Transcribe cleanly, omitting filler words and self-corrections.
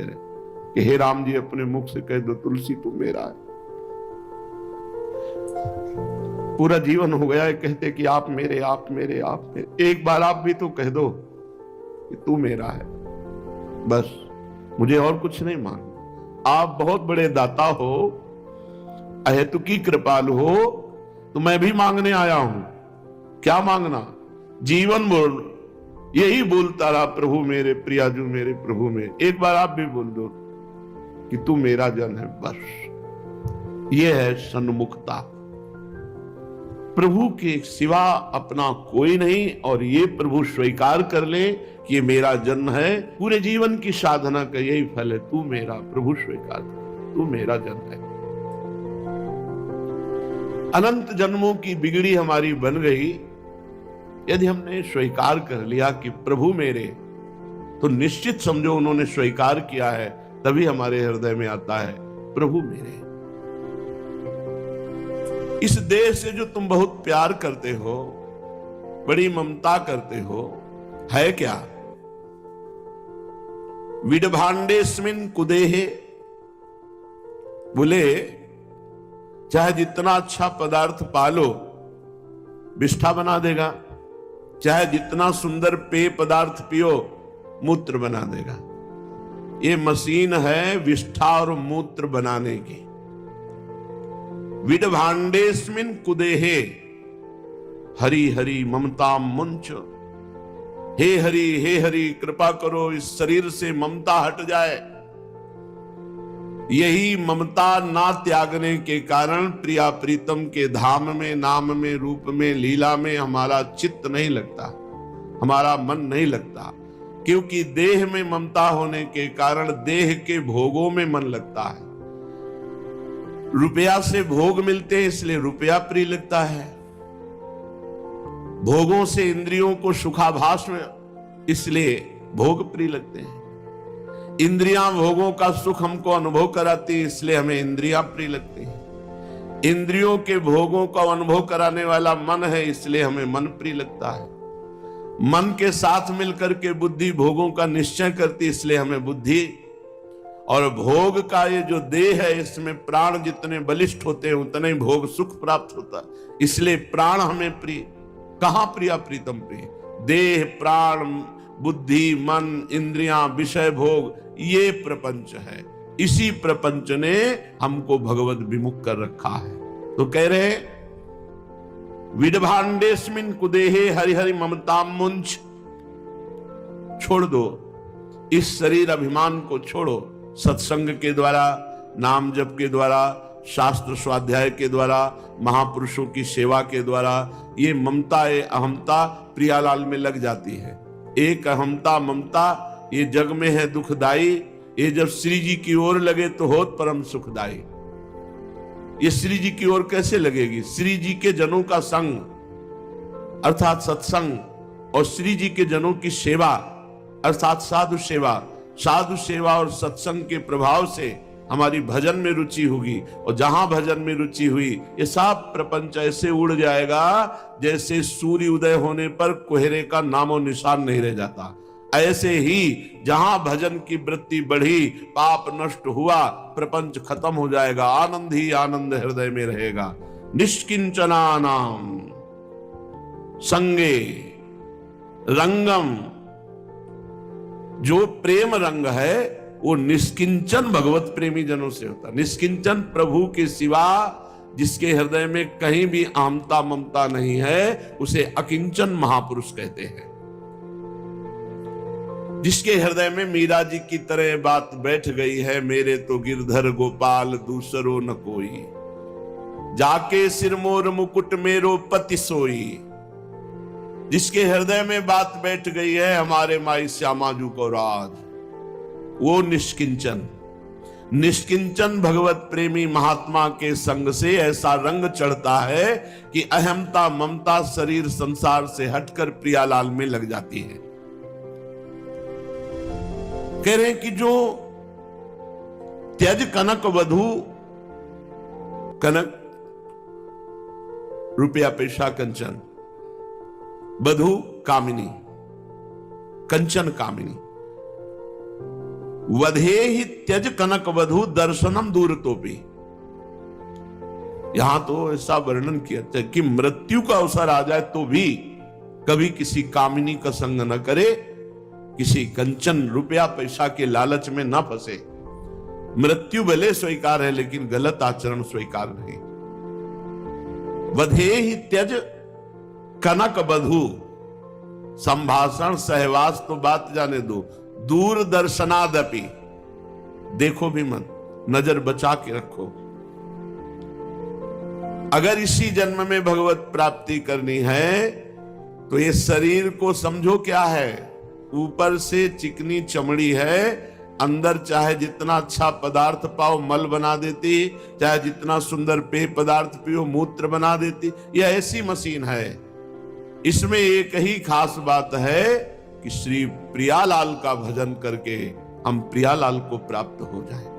कि हे राम जी अपने मुख से कह दो तुलसी तू मेरा है। पूरा जीवन हो गया है कहते कि आप मेरे आप मेरे आप मेरे। एक बार आप भी तो कह दो कि तू मेरा है, बस मुझे और कुछ नहीं मांगना। आप बहुत बड़े दाता हो, अहेतुकी कृपालु हो, तो मैं भी मांगने आया हूं। क्या मांगना? जीवन बोल, यही बोलता रहा प्रभु मेरे प्रियाजू मेरे प्रभु मेरे। एक बार आप भी बोल दो कि तू मेरा जन है, बस ये है सन्मुखता। प्रभु के सिवा अपना कोई नहीं, और ये प्रभु स्वीकार कर ले कि ये मेरा जन है। पूरे जीवन की साधना का यही फल है, तू मेरा। प्रभु स्वीकार कर, तू मेरा जन है। अनंत जन्मों की बिगड़ी हमारी बन गई यदि हमने स्वीकार कर लिया कि प्रभु मेरे, तो निश्चित समझो उन्होंने स्वीकार किया है, तभी हमारे हृदय में आता है प्रभु मेरे। इस देह से जो तुम बहुत प्यार करते हो, बड़ी ममता करते हो, है क्या? विडभांडेस्मिन कुदेहे, बोले चाहे जितना अच्छा पदार्थ पालो विष्ठा बना देगा, चाहे जितना सुंदर पेय पदार्थ पियो मूत्र बना देगा। ये मशीन है विष्ठा और मूत्र बनाने की। विडभांडेस्मिन कुदेहे हरि हरि ममता मुंच। हे हरि कृपा करो इस शरीर से ममता हट जाए। यही ममता ना त्यागने के कारण प्रिया प्रीतम के धाम में, नाम में, रूप में, लीला में हमारा चित्त नहीं लगता, हमारा मन नहीं लगता। क्योंकि देह में ममता होने के कारण देह के भोगों में मन लगता है। रुपया से भोग मिलते हैं इसलिए रुपया प्रिय लगता है। भोगों से इंद्रियों को सुखाभास में, इसलिए भोग प्रिय लगते हैं। इंद्रियां भोगों का सुख हमको अनुभव कराती है, इसलिए हमें इंद्रियां प्रिय लगती हैं। इंद्रियों के भोगों का अनुभव कराने वाला मन है, इसलिए हमें मन प्रिय लगता है। मन के साथ मिलकर के बुद्धि भोगों का निश्चय करती, इसलिए हमें बुद्धि। और भोग का ये जो देह है, इसमें प्राण जितने बलिष्ठ होते हैं उतने ही भोग सुख प्राप्त होता है, इसलिए प्राण हमें प्रिय। कहां प्रिया प्रीतम प्रिय? देह, प्राण, बुद्धि, मन, इंद्रियां, विषय भोग, ये प्रपंच है। इसी प्रपंच ने हमको भगवत विमुख कर रखा है। तो कह रहे विडभांडेस्मिन कुदेहे हरि हरि ममता मुंच। छोड़ दो इस शरीर अभिमान को, छोड़ो। सत्संग के द्वारा, नाम जप के द्वारा, शास्त्र स्वाध्याय के द्वारा, महापुरुषों की सेवा के द्वारा ये ममता, ये अहमता प्रियालाल में लग जाती है। एक अहमता ममता ये जग में है दुखदाई, ये जब श्री जी की ओर लगे तो होत परम सुखदाई। ये श्री जी की ओर कैसे लगेगी? श्री जी के जनों का संग अर्थात सत्संग, और श्री जी के जनों की सेवा अर्थात साधु सेवा। साधु सेवा और सत्संग के प्रभाव से हमारी भजन में रुचि होगी, और जहां भजन में रुचि हुई ये सब प्रपंच ऐसे उड़ जाएगा जैसे सूर्य उदय होने पर कोहरे का नामो निशान नहीं रह जाता। ऐसे ही जहां भजन की वृत्ति बढ़ी, पाप नष्ट हुआ, प्रपंच खत्म हो जाएगा, आनंद ही आनंद हृदय में रहेगा। निष्किंचना नाम संगे रंगम। जो प्रेम रंग है वो निष्किंचन भगवत प्रेमी जनों से होता है। निष्किंचन प्रभु के सिवा जिसके हृदय में कहीं भी आमता ममता नहीं है, उसे अकिंचन महापुरुष कहते हैं। जिसके हृदय में मीरा जी की तरह बात बैठ गई है, मेरे तो गिरधर गोपाल दूसरो न कोई, जाके सिरमोर मुकुट मेरो पति सोई। जिसके हृदय में बात बैठ गई है हमारे माई श्यामाजू को राज, वो निष्किंचन। निष्किंचन भगवत प्रेमी महात्मा के संग से ऐसा रंग चढ़ता है कि अहमता ममता शरीर संसार से हटकर प्रियालाल में लग जाती है। कह रहे कि जो त्यज कनक वधु, कनक रुपया पैसा कंचन, वधु कामिनी, कंचन कामिनी। वधे ही त्यज कनक वधु दर्शनम दूर तोपी। यहां तो ऐसा वर्णन किया था कि मृत्यु का अवसर आ जाए तो भी कभी किसी कामिनी का संग न करे, किसी कंचन रुपया पैसा के लालच में न फंसे। मृत्यु भले स्वीकार है लेकिन गलत आचरण स्वीकार नहीं। वधे ही त्यज कनक वधु, संभाषण सहवास तो बात जाने दो, दूरदर्शनादपि, देखो भी मत, नजर बचा के रखो। अगर इसी जन्म में भगवत प्राप्ति करनी है तो ये शरीर को समझो क्या है, ऊपर से चिकनी चमड़ी है, अंदर चाहे जितना अच्छा पदार्थ पाओ मल बना देती, चाहे जितना सुंदर पेय पदार्थ पियो मूत्र बना देती। यह ऐसी मशीन है। इसमें एक ही खास बात है कि श्री प्रियालाल का भजन करके हम प्रियालाल को प्राप्त हो जाएं।